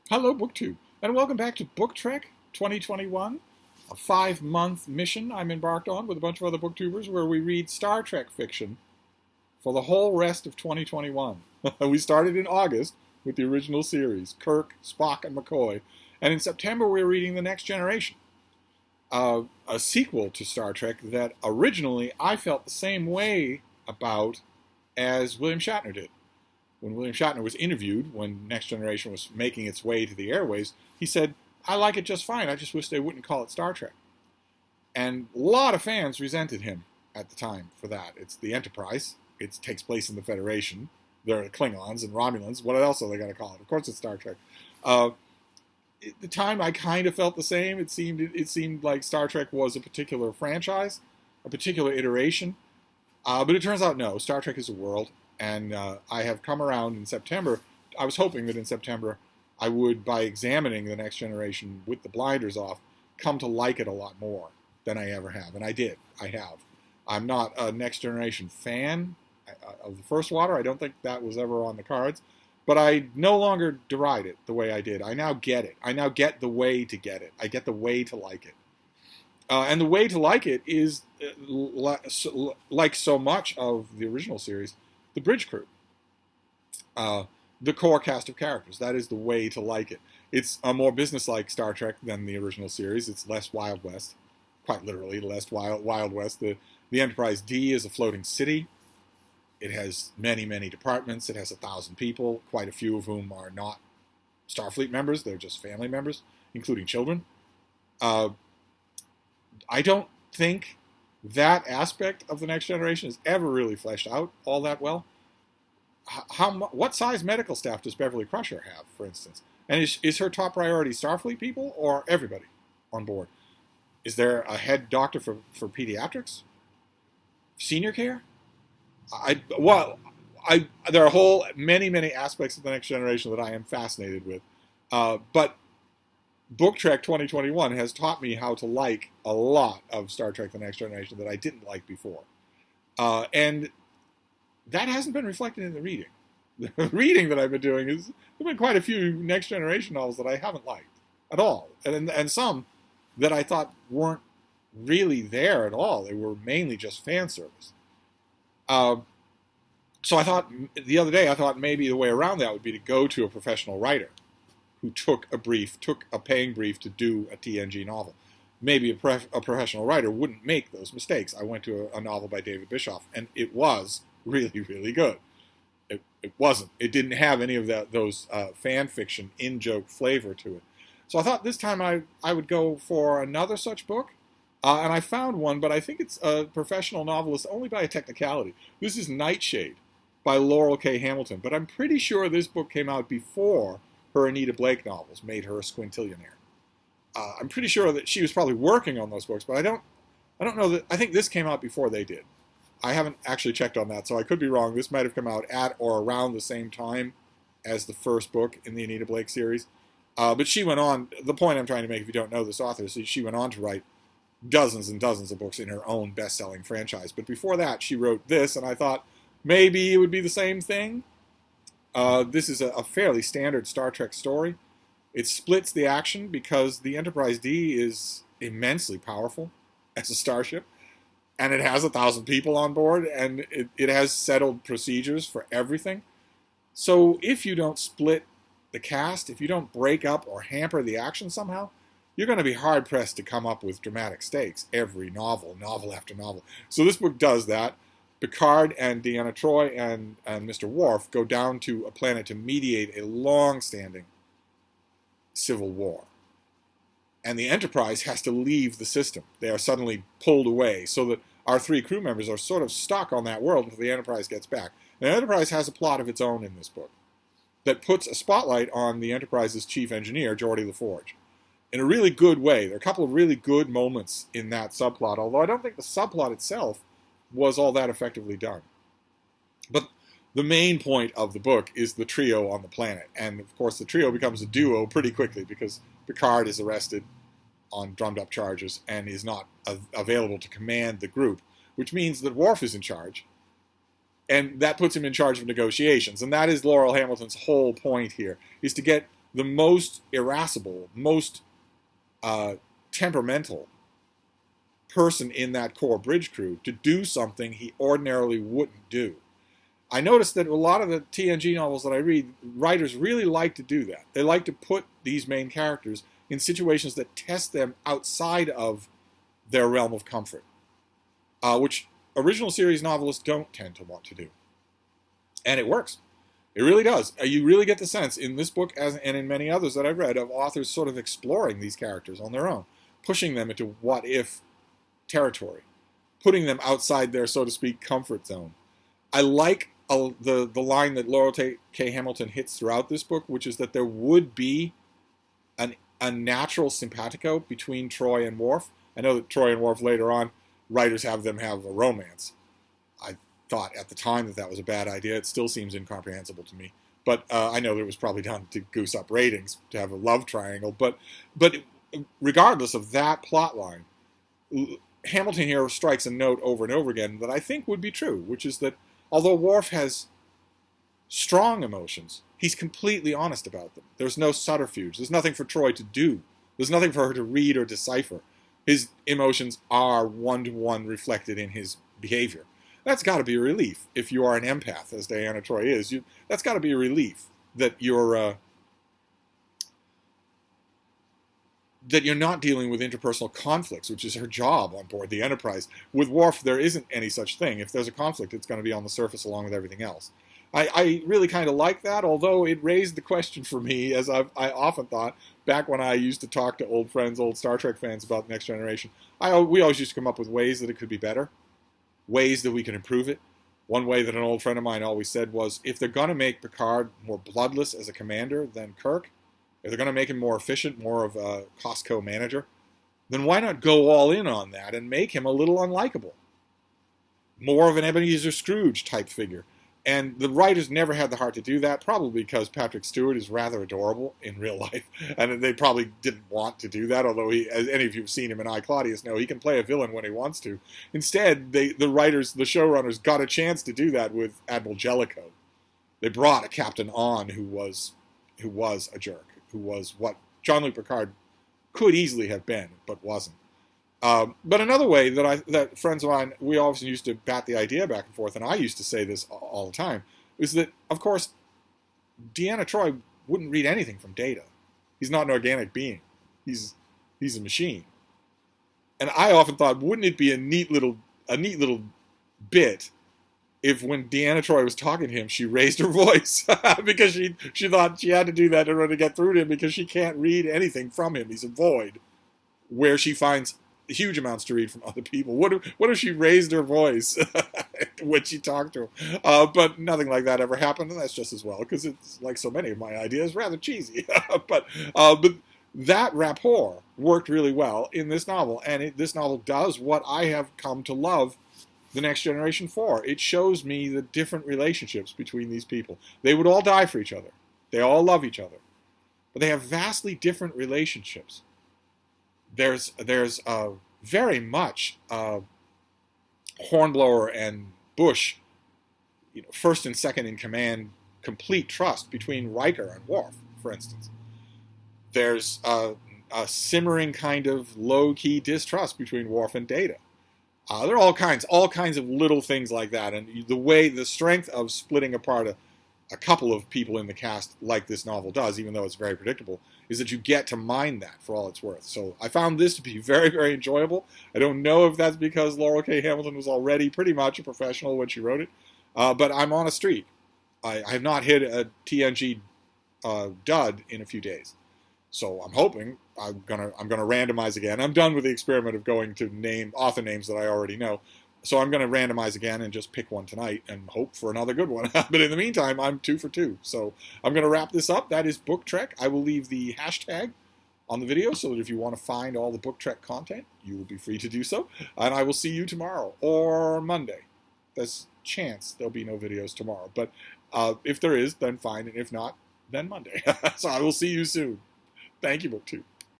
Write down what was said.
Hello, BookTube, and welcome back to Book Trek 2021, a 5-month mission I'm embarked on with a bunch of other booktubers where we read Star Trek fiction for the whole rest of 2021. We started in August with the original series, Kirk, Spock, and McCoy, and in September we're reading The Next Generation, a sequel to Star Trek that originally I felt the same way about as William Shatner did. When William Shatner was interviewed, when Next Generation was making its way to the airways, he said, "I like it just fine. I just wish they wouldn't call it Star Trek." And a lot of fans resented him at the time for that. It's the Enterprise. It takes place in the Federation. There are Klingons and Romulans. What else are they going to call it? Of course it's Star Trek. At the time, I kind of felt the same. It seemed like Star Trek was a particular franchise, a particular iteration. But it turns out, no. Star Trek is a world. And I have come around in September. I was hoping that in September I would, by examining The Next Generation with the blinders off, come to like it a lot more than I ever have. And I did. I have. I'm not a Next Generation fan of the first water. I don't think that was ever on the cards. But I no longer deride it the way I did. I now get it. I now get the way to get it. I get the way to like it. And the way to like it is, like so much of the original series, the bridge crew, the core cast of characters. That is the way to like it. It's a more businesslike Star Trek than the original series. It's less Wild West, quite literally, less Wild West. The Enterprise D is a floating city. It has many, many departments. It has 1,000 people, quite a few of whom are not Starfleet members. They're just family members, including children. I don't think that aspect of The Next Generation is ever really fleshed out all that well. What size medical staff does Beverly Crusher have, for instance? And is her top priority Starfleet people or everybody on board? Is there a head doctor for pediatrics? Senior care? There are many aspects of The Next Generation that I am fascinated with. But Book Trek 2021 has taught me how to like a lot of Star Trek The Next Generation that I didn't like before. And that hasn't been reflected in the reading. The reading that I've been doing there have been quite a few Next Generation novels that I haven't liked at all. And some that I thought weren't really there at all. They were mainly just fan service. So I thought, the other day, maybe the way around that would be to go to a professional writer who took a paying brief to do a TNG novel. Maybe a professional writer wouldn't make those mistakes. I went to a novel by David Bischoff, and it was really, really good. It wasn't. It didn't have any of those fan fiction, in-joke flavor to it. So I thought this time I would go for another such book, and I found one, but I think it's a professional novelist only by a technicality. This is Nightshade by Laurel K. Hamilton, but I'm pretty sure this book came out before her Anita Blake novels made her a squintillionaire. I'm pretty sure that she was probably working on those books, but I don't know that. I think this came out before they did. I haven't actually checked on that, so I could be wrong. This might have come out at or around the same time as the first book in the Anita Blake series. But she went on. The point I'm trying to make, if you don't know this author, is she went on to write dozens and dozens of books in her own best-selling franchise. But before that, she wrote this, and I thought maybe it would be the same thing. This is a fairly standard Star Trek story. It splits the action because the Enterprise D is immensely powerful as a starship, and it has 1,000 people on board, and it has settled procedures for everything. So if you don't split the cast, if you don't break up or hamper the action somehow, you're going to be hard-pressed to come up with dramatic stakes every novel after novel. So this book does that. Picard and Deanna Troi and Mr. Worf go down to a planet to mediate a long-standing civil war. And the Enterprise has to leave the system. They are suddenly pulled away so that our 3 crew members are sort of stuck on that world until the Enterprise gets back. And the Enterprise has a plot of its own in this book that puts a spotlight on the Enterprise's chief engineer, Geordi LaForge, in a really good way. There are a couple of really good moments in that subplot, although I don't think the subplot itself was all that effectively done. But the main point of the book is the trio on the planet. And, of course, the trio becomes a duo pretty quickly because Picard is arrested on drummed-up charges and is not available to command the group, which means that Worf is in charge. And that puts him in charge of negotiations. And that is Laurel Hamilton's whole point here, is to get the most irascible, most temperamental person in that core bridge crew to do something he ordinarily wouldn't do. I noticed that a lot of the TNG novels that I read, writers really like to do that. They like to put these main characters in situations that test them outside of their realm of comfort, which original series novelists don't tend to want to do. And it works. It really does. You really get the sense in this book, and in many others that I've read, of authors sort of exploring these characters on their own, pushing them into what-if territory, putting them outside their, so to speak, comfort zone. I like the line that Laurel K. Hamilton hits throughout this book, which is that there would be a natural simpatico between Troy and Worf. I know that Troy and Worf later on, writers have them have a romance. I thought at the time that was a bad idea. It still seems incomprehensible to me. But I know that it was probably done to goose up ratings, to have a love triangle. But regardless of that plot line, Hamilton here strikes a note over and over again that I think would be true, which is that although Worf has strong emotions, he's completely honest about them. There's no subterfuge. There's nothing for Troy to do. There's nothing for her to read or decipher. His emotions are one-to-one reflected in his behavior. That's got to be a relief if you are an empath, as Diana Troy is. That's got to be a relief that you're not dealing with interpersonal conflicts, which is her job on board the Enterprise. With Worf, there isn't any such thing. If there's a conflict, it's going to be on the surface along with everything else. I really kind of like that, although it raised the question for me, as I often thought, back when I used to talk to old friends, old Star Trek fans about Next Generation. We always used to come up with ways that it could be better, ways that we can improve it. One way that an old friend of mine always said was, if they're going to make Picard more bloodless as a commander than Kirk, if they're going to make him more efficient, more of a Costco manager, then why not go all in on that and make him a little unlikable? More of an Ebenezer Scrooge type figure. And the writers never had the heart to do that, probably because Patrick Stewart is rather adorable in real life. And they probably didn't want to do that, although as any of you have seen him in I, Claudius know, he can play a villain when he wants to. Instead, the showrunners, got a chance to do that with Admiral Jellicoe. They brought a captain on who was a jerk, who was what Jean-Luc Picard could easily have been, but wasn't. But another way that friends of mine, we always used to bat the idea back and forth, and I used to say this all the time, is that, of course, Deanna Troi wouldn't read anything from Data. He's not an organic being. He's a machine. And I often thought, wouldn't it be a neat little bit if when Deanna Troi was talking to him, she raised her voice because she thought she had to do that in order to get through to him because she can't read anything from him. He's a void, where she finds huge amounts to read from other people. What if she raised her voice when she talked to him? But nothing like that ever happened, and that's just as well, because it's like so many of my ideas, rather cheesy. but that rapport worked really well in this novel, and this novel does what I have come to love The Next Generation for. It shows me the different relationships between these people. They would all die for each other. They all love each other. But they have vastly different relationships. There's very much Hornblower and Bush, first and second in command, complete trust between Riker and Worf, for instance. There's a simmering kind of low-key distrust between Worf and Data. There are all kinds of little things like that, and the strength of splitting apart a couple of people in the cast like this novel does, even though it's very predictable, is that you get to mine that for all it's worth. So I found this to be very, very enjoyable. I don't know if that's because Laurel K. Hamilton was already pretty much a professional when she wrote it, but I'm on a streak. I have not hit a TNG dud in a few days. So I'm hoping I'm gonna randomize again. I'm done with the experiment of going to name author names that I already know. So I'm going to randomize again and just pick one tonight and hope for another good one. But in the meantime, I'm 2 for 2. So I'm going to wrap this up. That is Book Trek. I will leave the hashtag on the video so that if you want to find all the Book Trek content, you will be free to do so. And I will see you tomorrow or Monday. There's a chance there'll be no videos tomorrow. But if there is, then fine. And if not, then Monday. So I will see you soon. Thank you, BookTube.